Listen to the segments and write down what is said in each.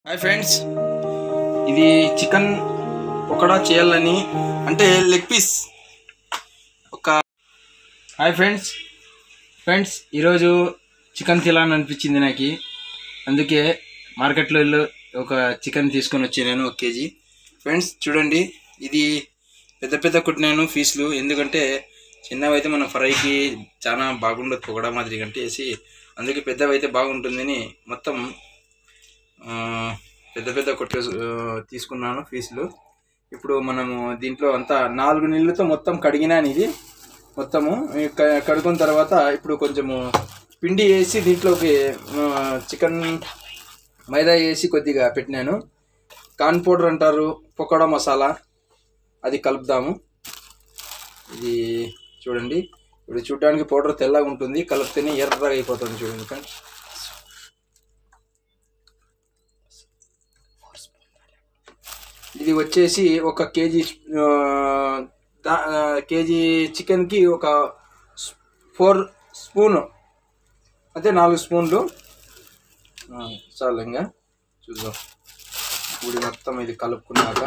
Hi friends, ఇది chicken pakoda చేయాలని అంటే లెగ్ పీస్ ఒక హాయ్ ఫ్రెండ్స్ ఈరోజు చికెన్ తినాలని అనిపించింది నాకు. అందుకే మార్కెట్లో వెళ్ళి ఒక చికెన్ తీసుకొని వచ్చి నేను 1 కేజీ. ఫ్రెండ్స్ చూడండి, ఇది పెద్ద పెద్ద కుట్టినాను పీసులు, ఎందుకంటే చిన్నవైతే మన ఫ్రైకి చాలా బాగుండదు పకోడా మాదిరి కంటే వేసి, అందుకే పెద్దవైతే బాగుంటుందని మొత్తం పెద్ద పెద్ద కొట్టు తీసుకున్నాను పీసులు. ఇప్పుడు మనము దీంట్లో అంతా 4 నీళ్ళతో మొత్తం కడిగినాను. ఇది మొత్తము కడుకున్న తర్వాత ఇప్పుడు కొంచెము పిండి వేసి దీంట్లోకి చికెన్ మైదా వేసి కొద్దిగా పెట్టినాను. కార్న్ పౌడర్ అంటారు, పకోడా మసాలా, అది కలుపుదాము. ఇది చూడండి, ఇప్పుడు చూడడానికి పౌడర్ తెల్లగా ఉంటుంది, కలిపితేనే ఎర్రగా అయిపోతుంది. చూడండి ఫ్రెండ్స్, ఇది వచ్చేసి 1 కేజీ కేజీ చికెన్కి ఒక 4 స్పూన్ అంటే 4 స్పూన్లు చాలు. ఇంకా చూద్దాం ఇప్పుడు మొత్తం ఇది కలుపుకున్నాక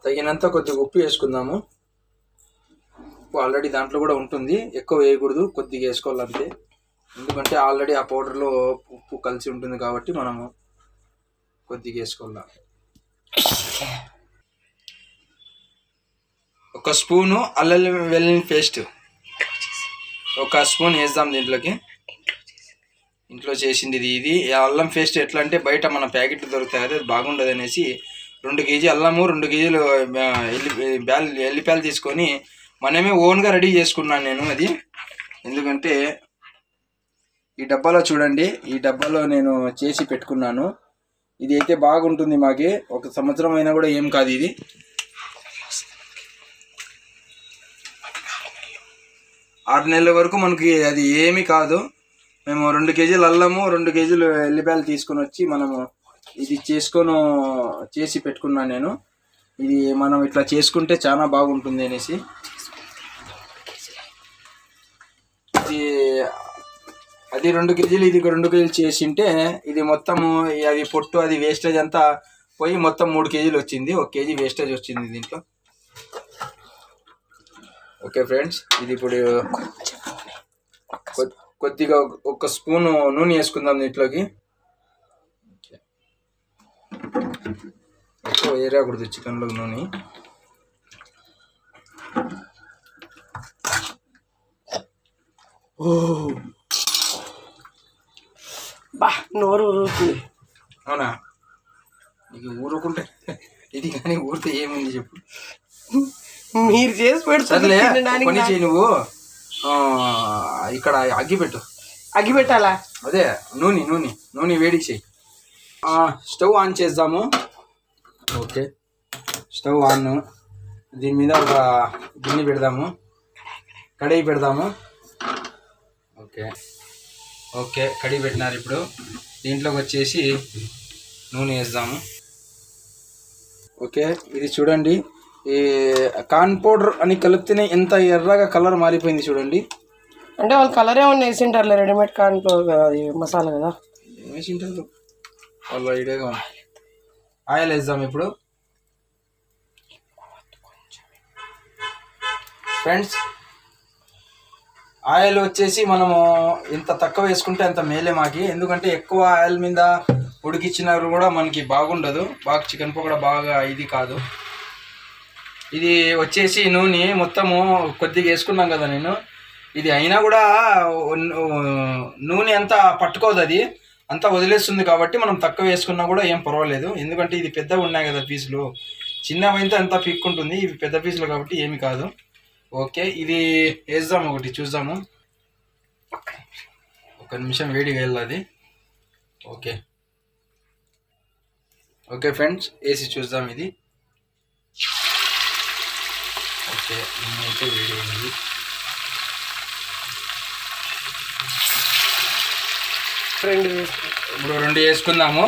తగినంత కొద్దిగా ఉప్పు వేసుకుందాము. ఉప్పు ఆల్రెడీ దాంట్లో కూడా ఉంటుంది, ఎక్కువ వేయకూడదు, కొద్దిగా వేసుకోవాలంతే. ఎందుకంటే ఆల్రెడీ ఆ పౌడర్లో ఉప్పు కలిసి ఉంటుంది కాబట్టి మనము కొద్దిగా వేసుకోవాలి. 1 స్పూను అల్లం వెల్లుల్లి పేస్ట్ 1 స్పూన్ వేద్దాం దీంట్లోకి. ఇంట్లో చేసింది ఇది. అల్లం పేస్ట్ ఎట్లా అంటే బయట మన ప్యాకెట్లు దొరుకుతాయి కదా, అది బాగుండదు అనేసి 2 కేజీ అల్లము, 2 కేజీలు ఎల్లిపాయలు తీసుకొని మనమే ఓన్గా రెడీ చేసుకున్నాను నేను అది. ఎందుకంటే ఈ డబ్బాలో చూడండి, ఈ డబ్బాలో నేను చేసి పెట్టుకున్నాను. ఇది అయితే బాగుంటుంది, మాకి 1 సంవత్సరం అయినా కూడా ఏం కాదు. ఇది 6 నెలల వరకు మనకి అది ఏమీ కాదు. మేము 2 కేజీలు అల్లము, 2 కేజీలు ఎల్లిపాయలు తీసుకొని వచ్చి మనము ఇది చేసి పెట్టుకున్నాను నేను. ఇది మనం ఇట్లా చేసుకుంటే చాలా బాగుంటుంది అనేసి. ఇది అది 2 కేజీలు, ఇది 2 కేజీలు చేసింటే ఇది మొత్తము అది పొట్టు అది వేస్టేజ్ అంతా పోయి మొత్తం 3 కేజీలు వచ్చింది. 1 కేజీ వేస్టేజ్ వచ్చింది దీంట్లో. ఓకే ఫ్రెండ్స్, ఇది ఇప్పుడు కొద్దిగా 1 స్పూను నూనె వేసుకుందాం దీంట్లోకి. ఎక్కువ వేయకూడదు చికెన్లో నూనె. బా నోరు ఊరుతుంది. అవునా, నీకు ఊరుకుంటే ఇది కానీ ఊరితే ఏముంది చెప్పు. మీరు చేసి పెడతారులే, పని చేయి నువ్వు. ఇక్కడ అగ్గి పెట్టాలా? అదే నూనె వేడి చేయి. స్టవ్ ఆన్ చేద్దాము. Okay, stove on. దీని మీద ఒక గిన్నె పెడదాము, కడాయి పెడదాము. ఓకే కడాయి పెట్టినారు. ఇప్పుడు దీంట్లోకి వచ్చేసి నూనె వేద్దాము. ఓకే, ఇది చూడండి, ఈ కార్న్ పౌడర్ అని కలిపితేనే ఎంత ఎర్రగా కలర్ మారిపోయింది చూడండి. అంటే వాళ్ళు కలర్ ఏమన్నా వేసింటారులే, రెడీమేడ్ కార్న్ మసాలా కదా వేసింటారు వాళ్ళు, ఐడియాగా. ఆయిల్ వేద్దాం ఇప్పుడు. ఫ్రెండ్స్, ఆయిల్ వచ్చేసి మనము ఎంత తక్కువ వేసుకుంటే అంత మేలే మాకి. ఎందుకంటే ఎక్కువ ఆయిల్ మీద ఉడికిచ్చినారు కూడా మనకి బాగుండదు, బాగా చికెన్ పకోడా బాగా ఇది కాదు. ఇది వచ్చేసి నూనె మొత్తము కొద్దిగా వేసుకున్నాం కదా నేను. ఇది అయినా కూడా నూనె అంతా పట్టుకోదు, అది అంతా వదిలేస్తుంది. కాబట్టి మనం తక్కువ వేసుకున్నా కూడా ఏం పర్వాలేదు. ఎందుకంటే ఇది పెద్దగా ఉన్నాయి కదా పీసులు, చిన్నవైతే అంతా పీక్కుంటుంది. ఇవి పెద్ద పీసులు కాబట్టి ఏమి కాదు. ఓకే, ఇది వేద్దాం, ఒకటి చూద్దాము. 1 నిమిషం వేడిగా వెళ్ళాలి. ఓకే ఫ్రెండ్స్, వేసి చూద్దాం ఇది. ఓకే, అయితే వేడి ఉంది. ఇప్పుడు 2 వేసుకుందాము.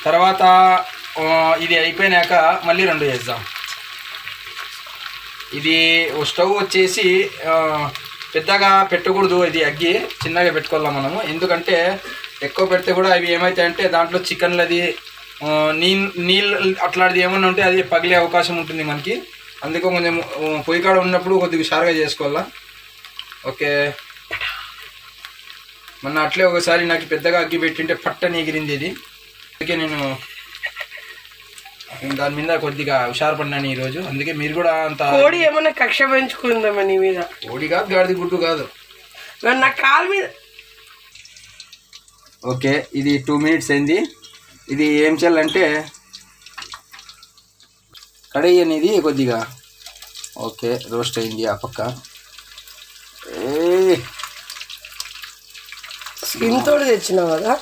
తర్వాత ఇది అయిపోయినాక మళ్ళీ 2 వేద్దాం. ఇది స్టవ్ వచ్చేసి పెద్దగా పెట్టకూడదు, ఇది అగ్గి చిన్నగా పెట్టుకోవాలి మనము. ఎందుకంటే ఎక్కువ పెడితే కూడా అవి ఏమవుతాయంటే దాంట్లో చికెన్లది నీళ్ళు అట్లాంటిది ఏమన్నా ఉంటే అది పగిలే అవకాశం ఉంటుంది మనకి. అందుకే కొంచెం పొయ్యి కాడ ఉన్నప్పుడు కొద్దిగా హుషారుగా చేసుకోవాలా. ఓకే, మొన్న అట్లే ఒకసారి నాకు పెద్దగా అగ్గి పెట్టింటే పట్టని ఎగిరింది ఇది. అందుకే నేను దాని మీద కొద్దిగా హుషారు పడినాను ఈరోజు. అందుకే మీరు కూడా అంత కోడి ఏమన్నా కక్ష పెంచుకుందామా నీ మీద? కోడి కాదు, గాడిది గుడ్డు కాదు, నా కాలు మీద. ఓకే, ఇది 2 minutes అయింది. ఇది ఏం చేయాలంటే కడాయి అనేది కొద్దిగా ఓకే రోస్ట్ అయింది ఆ పక్క. స్కిన్ తోడు తెచ్చినావు కదా,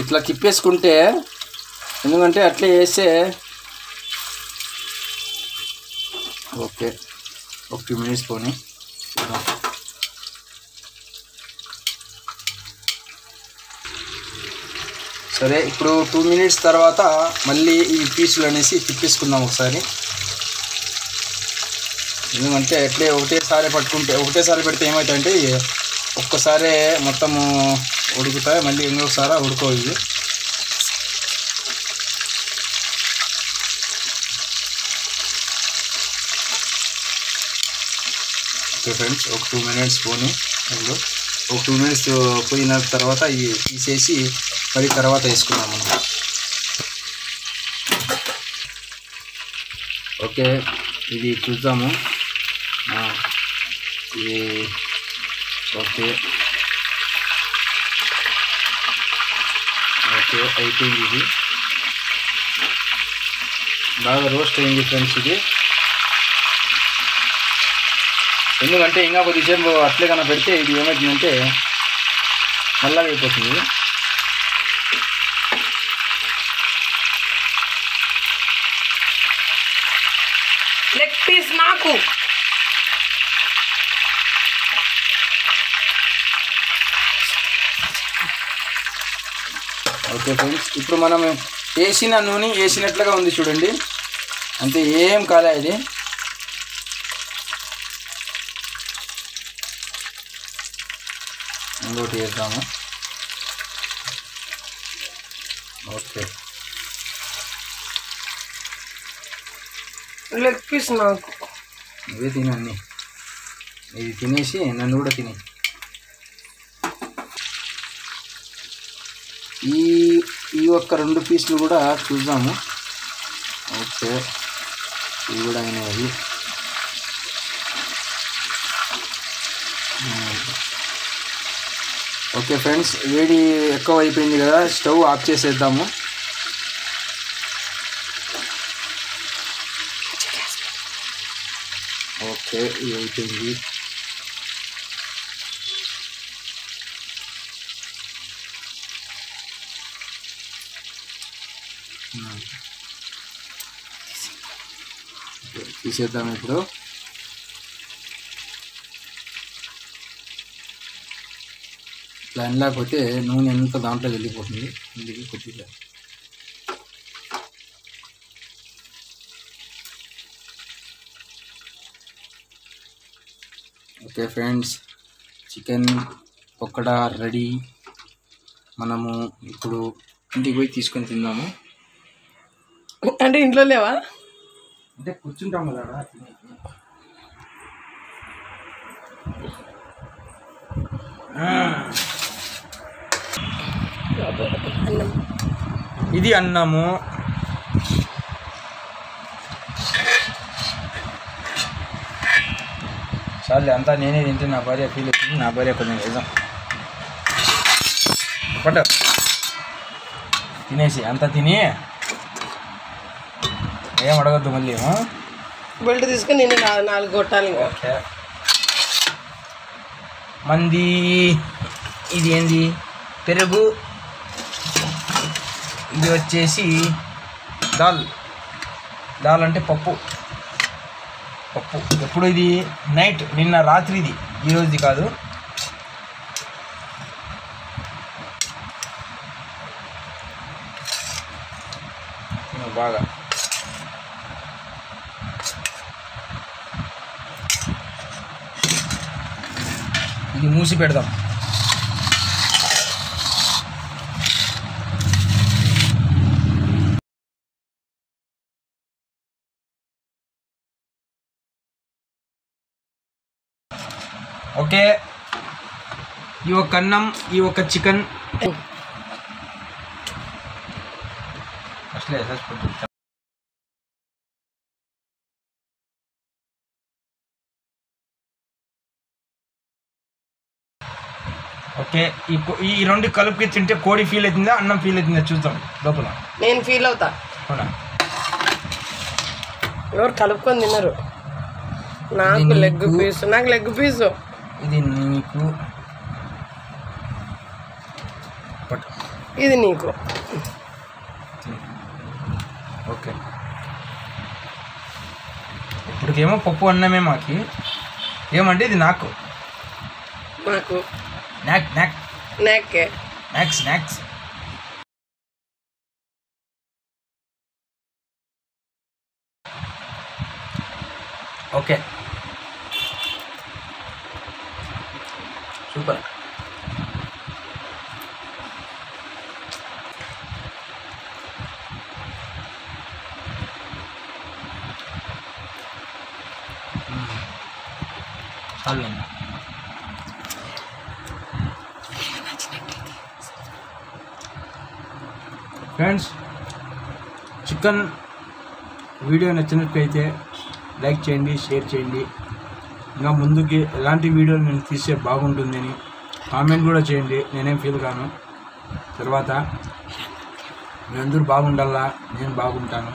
ఇట్లా తిప్పేసుకుంటే, ఎందుకంటే అట్లే వేస్తే ఓకే ఒక 2 minutes పోనీ. సరే, ఇప్పుడు 2 minutes తర్వాత మళ్ళీ ఈ పీసులు అనేసి తిప్పేసుకుందాం ఒకసారి. ఎందుకంటే అట్లే ఒకటేసారి పట్టుకుంటే, ఒకటేసారి పెడితే ఏమవుతాయంటే ఒక్కసారి మొత్తము ఉడుకుతాయి, మళ్ళీ ఇంకొకసారి ఉడుకోవు ఇవి. ఓకే ఫ్రెండ్స్, ఒక 2 minutes పోనీ. ఒక 2 minutes పోయిన తర్వాత ఇవి తీసేసి మరి తర్వాత వేసుకున్నాం మనం. ఓకే, ఇది చూద్దాము. ఇది ఓకే ఓకే అయిపోయింది. ఇది బాగా రోస్ట్ అయింది ఫ్రెండ్స్. ఇది ఎందుకంటే ఇంకా కొద్దిసేపు అట్లే కన్నా పెడితే ఇది ఏమవుతుందంటే నల్లగా అయిపోతుంది. లెగ్ పీస్ నాకు. ఓకే ఫ్రెండ్స్, ఇప్పుడు మనం వేసిన నూనె వేసినట్లుగా ఉంది చూడండి, అంతే, ఏం కాలే ఇది. ఇంకోటి వేద్దాము. ఓకే, లెగ్ పీస్ నాకు. ఇవే తినండి, ఇది తినేసి నన్ను కూడా తిని. ఈ ఒక్క 2 పీసులు కూడా చూద్దాము. ఓకే, ఇవి కూడా అయినాయి. ఓకే ఫ్రెండ్స్, వేడి ఎక్కువ అయిపోయింది కదా, స్టవ్ ఆఫ్ చేసేద్దాము. ఓకే, ఇది అయిపోయింది. తీసేద్దాం ఇప్పుడు. ఇట్లా అనలేకపోతే నూనె ఎంత దాంట్లో వెళ్ళిపోతుంది. ఇందుకు కొద్దిగా okay friends, chicken pakoda ready. మనము ఇప్పుడు ఇంటికి పోయి తీసుకొని తిందాము. అంటే ఇంట్లో లేవా? అంటే కూర్చుంటాము కదా. ఇది అన్నము. చాలే, అంతా నేనే తింటే నా భార్య ఫీల్ అవుతుంది. నా భార్య కొంచెం నిజం పట్టు తినేసి అంతా తిని ఏం అడగద్దు మళ్ళీ. బెల్ట్ తీసుకొని నేను 4 కొట్టాలి. ఓకే, మంది ఇది ఏంది పెరుగు, ఇది వచ్చేసి దాల్ అంటే పప్పు. ఎప్పుడు ఇది నైట్, నిన్న రాత్రిది, ఈరోజుది కాదు. బాగా ఇది మూసి పెడదాం. ఓకే, ఈ ఒక అన్నం, ఈ ఒక చికెన్ అసలే ఓకే. ఈ రెండు కలుపుకి తింటే కోడి ఫీల్ అవుతుందా, అన్నం ఫీల్ అవుతుందా చూద్దాం లోపల. నేను ఫీల్ అవుతా. అవునా? ఎవరు కలుపుకొని తిన్నారు? నాకు లెగ్ పీసు, నాకు లెగ్ పీసు. ఇది నీకు, ఇది నీకు. ఓకే, ఇప్పటికేమో పప్పు అన్నమే మాకి. ఏమంటే ఇది నాకు నాకు నాక్ నాక్ నాకే నాక్ స్నాక్స్. Okay, super. చాలు. ఫ్రెండ్స్, చికెన్ వీడియో నచ్చినట్లయితే లైక్ చేయండి, షేర్ చేయండి. ఇంకా ముందుకి ఎలాంటి వీడియోలు నేను తీస్తే బాగుంటుందని కామెంట్ కూడా చేయండి. నేనేం ఫీల్ కాను. తర్వాత మీరందరూ బాగుండాలా, నేను బాగుంటాను.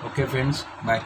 Okay friends, bye.